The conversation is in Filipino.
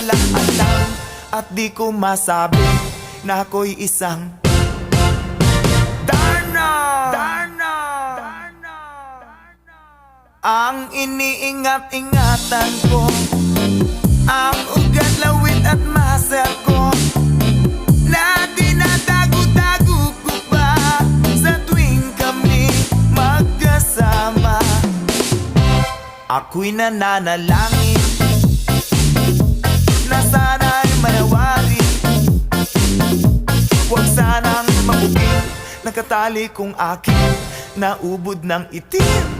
lang alam at di ko masabi na ako'y isang Darna. Ang iniingat-ingatan ko, ang ugat, lawit at muscle ko, na dinadago-dago ko pa sa tuwing kami magkasama. Ako'y nananalangin na sana'y manawari, huwag sanang mabugin, nakatali kong aking naubod ng itim.